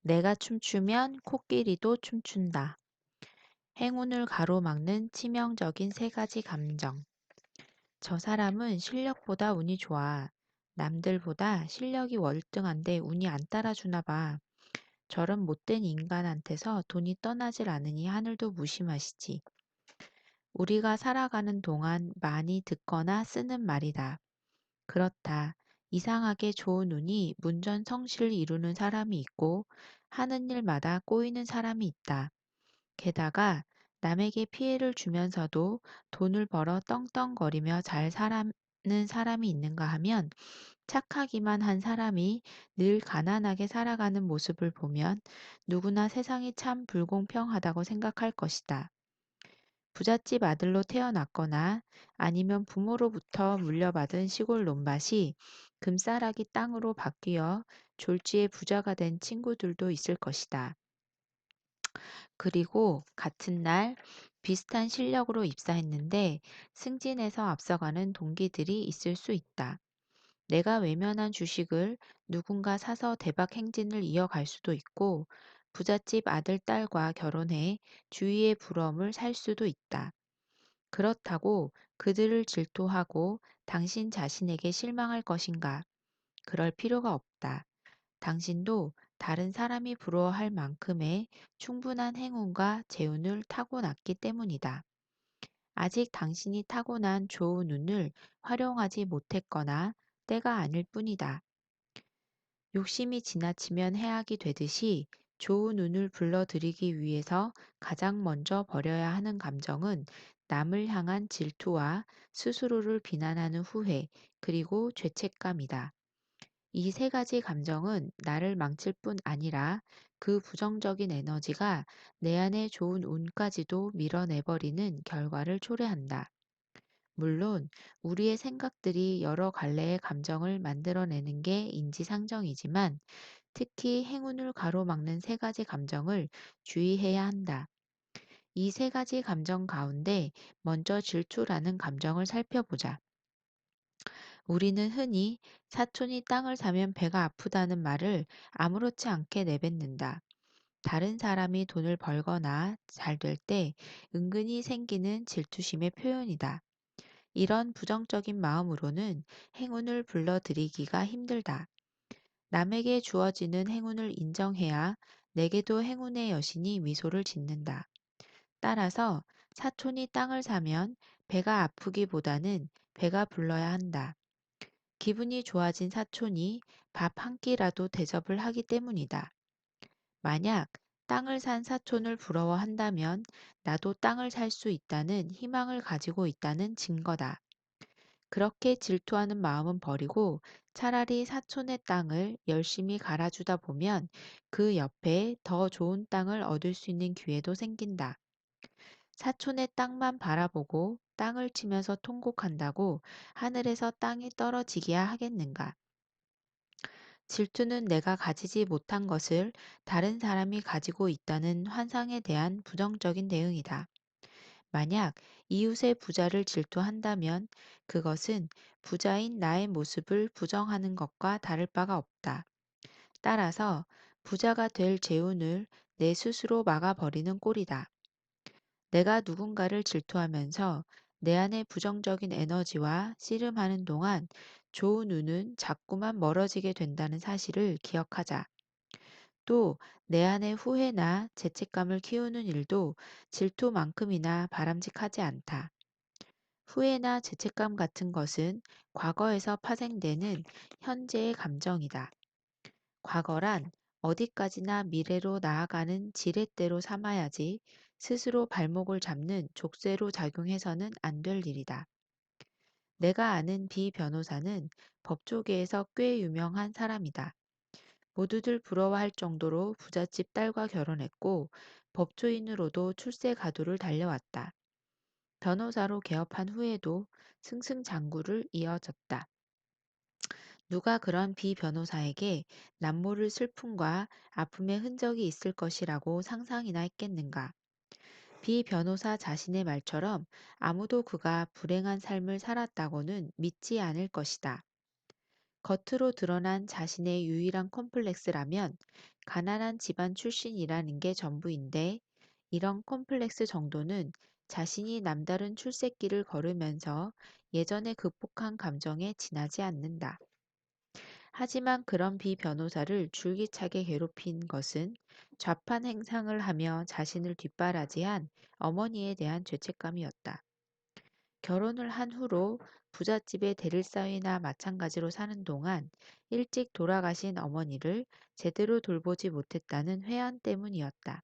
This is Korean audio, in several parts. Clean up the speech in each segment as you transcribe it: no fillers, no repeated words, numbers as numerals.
내가 춤추면 코끼리도 춤춘다. 행운을 가로막는 치명적인 세 가지 감정. 저 사람은 실력보다 운이 좋아. 남들보다 실력이 월등한데 운이 안 따라주나 봐. 저런 못된 인간한테서 돈이 떠나질 않으니 하늘도 무심하시지. 우리가 살아가는 동안 많이 듣거나 쓰는 말이다. 그렇다. 이상하게 좋은 운이 문전성시를 이루는 사람이 있고 하는 일마다 꼬이는 사람이 있다. 게다가 남에게 피해를 주면서도 돈을 벌어 떵떵거리며 잘 살아는 사람이 있는가 하면 착하기만 한 사람이 늘 가난하게 살아가는 모습을 보면 누구나 세상이 참 불공평하다고 생각할 것이다. 부잣집 아들로 태어났거나 아니면 부모로부터 물려받은 시골 논밭이 금싸라기 땅으로 바뀌어 졸지에 부자가 된 친구들도 있을 것이다. 그리고 같은 날 비슷한 실력으로 입사했는데 승진해서 앞서가는 동기들이 있을 수 있다. 내가 외면한 주식을 누군가 사서 대박 행진을 이어갈 수도 있고 부잣집 아들, 딸과 결혼해 주위의 부러움을 살 수도 있다. 그렇다고 그들을 질투하고 당신 자신에게 실망할 것인가? 그럴 필요가 없다. 당신도 다른 사람이 부러워할 만큼의 충분한 행운과 재운을 타고났기 때문이다. 아직 당신이 타고난 좋은 운을 활용하지 못했거나 때가 아닐 뿐이다. 욕심이 지나치면 해악이 되듯이 좋은 운을 불러들이기 위해서 가장 먼저 버려야 하는 감정은 남을 향한 질투와 스스로를 비난하는 후회, 그리고 죄책감이다. 이 세 가지 감정은 나를 망칠 뿐 아니라 그 부정적인 에너지가 내 안의 좋은 운까지도 밀어내버리는 결과를 초래한다. 물론 우리의 생각들이 여러 갈래의 감정을 만들어내는 게 인지상정이지만 특히 행운을 가로막는 세 가지 감정을 주의해야 한다. 이 세 가지 감정 가운데 먼저 질투라는 감정을 살펴보자. 우리는 흔히 사촌이 땅을 사면 배가 아프다는 말을 아무렇지 않게 내뱉는다. 다른 사람이 돈을 벌거나 잘 될 때 은근히 생기는 질투심의 표현이다. 이런 부정적인 마음으로는 행운을 불러들이기가 힘들다. 남에게 주어지는 행운을 인정해야 내게도 행운의 여신이 미소를 짓는다. 따라서 사촌이 땅을 사면 배가 아프기보다는 배가 불러야 한다. 기분이 좋아진 사촌이 밥 한 끼라도 대접을 하기 때문이다. 만약 땅을 산 사촌을 부러워한다면 나도 땅을 살 수 있다는 희망을 가지고 있다는 증거다. 그렇게 질투하는 마음은 버리고 차라리 사촌의 땅을 열심히 갈아주다 보면 그 옆에 더 좋은 땅을 얻을 수 있는 기회도 생긴다. 사촌의 땅만 바라보고 땅을 치면서 통곡한다고 하늘에서 땅이 떨어지기야 하겠는가? 질투는 내가 가지지 못한 것을 다른 사람이 가지고 있다는 환상에 대한 부정적인 대응이다. 만약 이웃의 부자를 질투한다면 그것은 부자인 나의 모습을 부정하는 것과 다를 바가 없다. 따라서 부자가 될 재운을 내 스스로 막아버리는 꼴이다. 내가 누군가를 질투하면서 내 안의 부정적인 에너지와 씨름하는 동안 좋은 운은 자꾸만 멀어지게 된다는 사실을 기억하자. 또 내 안의 후회나 죄책감을 키우는 일도 질투만큼이나 바람직하지 않다. 후회나 죄책감 같은 것은 과거에서 파생되는 현재의 감정이다. 과거란 어디까지나 미래로 나아가는 지렛대로 삼아야지 스스로 발목을 잡는 족쇄로 작용해서는 안 될 일이다. 내가 아는 비 변호사는 법조계에서 꽤 유명한 사람이다. 모두들 부러워할 정도로 부잣집 딸과 결혼했고 법조인으로도 출세 가도를 달려왔다. 변호사로 개업한 후에도 승승장구를 이어졌다. 누가 그런 비 변호사에게 남모를 슬픔과 아픔의 흔적이 있을 것이라고 상상이나 했겠는가? 비 변호사 자신의 말처럼 아무도 그가 불행한 삶을 살았다고는 믿지 않을 것이다. 겉으로 드러난 자신의 유일한 콤플렉스라면 가난한 집안 출신이라는 게 전부인데 이런 콤플렉스 정도는 자신이 남다른 출세길을 걸으면서 예전에 극복한 감정에 지나지 않는다. 하지만 그런 비 변호사를 줄기차게 괴롭힌 것은 좌판 행상을 하며 자신을 뒷바라지한 어머니에 대한 죄책감이었다. 결혼을 한 후로 부잣집의 대릴사위나 마찬가지로 사는 동안 일찍 돌아가신 어머니를 제대로 돌보지 못했다는 회한 때문이었다.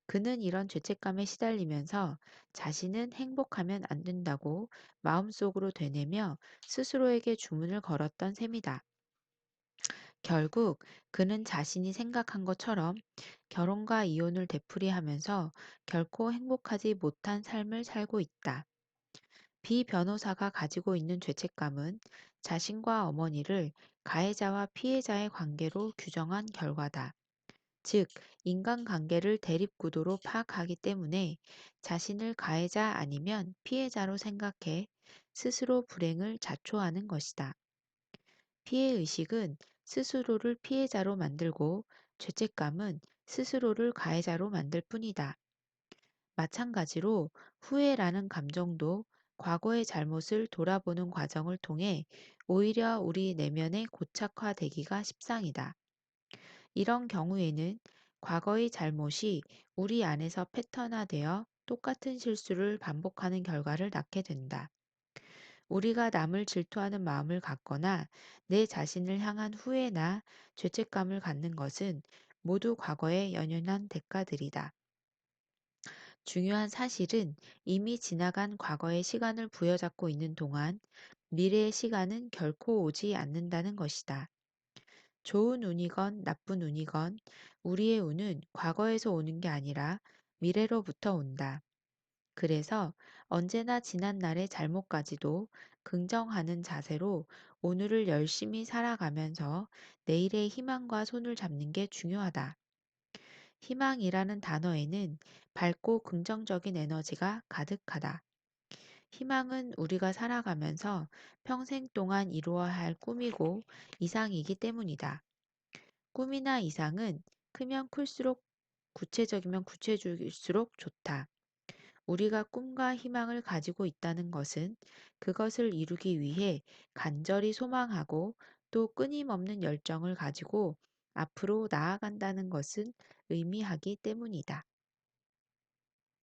그는 이런 죄책감에 시달리면서 자신은 행복하면 안 된다고 마음속으로 되뇌며 스스로에게 주문을 걸었던 셈이다. 결국 그는 자신이 생각한 것처럼 결혼과 이혼을 되풀이하면서 결코 행복하지 못한 삶을 살고 있다. 비 변호사가 가지고 있는 죄책감은 자신과 어머니를 가해자와 피해자의 관계로 규정한 결과다. 즉, 인간관계를 대립구도로 파악하기 때문에 자신을 가해자 아니면 피해자로 생각해 스스로 불행을 자초하는 것이다. 피해의식은 스스로를 피해자로 만들고 죄책감은 스스로를 가해자로 만들 뿐이다. 마찬가지로 후회라는 감정도 과거의 잘못을 돌아보는 과정을 통해 오히려 우리 내면에 고착화되기가 십상이다. 이런 경우에는 과거의 잘못이 우리 안에서 패턴화되어 똑같은 실수를 반복하는 결과를 낳게 된다. 우리가 남을 질투하는 마음을 갖거나 내 자신을 향한 후회나 죄책감을 갖는 것은 모두 과거에 연연한 대가들이다. 중요한 사실은 이미 지나간 과거의 시간을 부여잡고 있는 동안 미래의 시간은 결코 오지 않는다는 것이다. 좋은 운이건 나쁜 운이건 우리의 운은 과거에서 오는 게 아니라 미래로부터 온다. 그래서 언제나 지난 날의 잘못까지도 긍정하는 자세로 오늘을 열심히 살아가면서 내일의 희망과 손을 잡는 게 중요하다. 희망이라는 단어에는 밝고 긍정적인 에너지가 가득하다. 희망은 우리가 살아가면서 평생 동안 이루어야 할 꿈이고 이상이기 때문이다. 꿈이나 이상은 크면 클수록 구체적이면 구체적일수록 좋다. 우리가 꿈과 희망을 가지고 있다는 것은 그것을 이루기 위해 간절히 소망하고 또 끊임없는 열정을 가지고 앞으로 나아간다는 것을 의미하기 때문이다.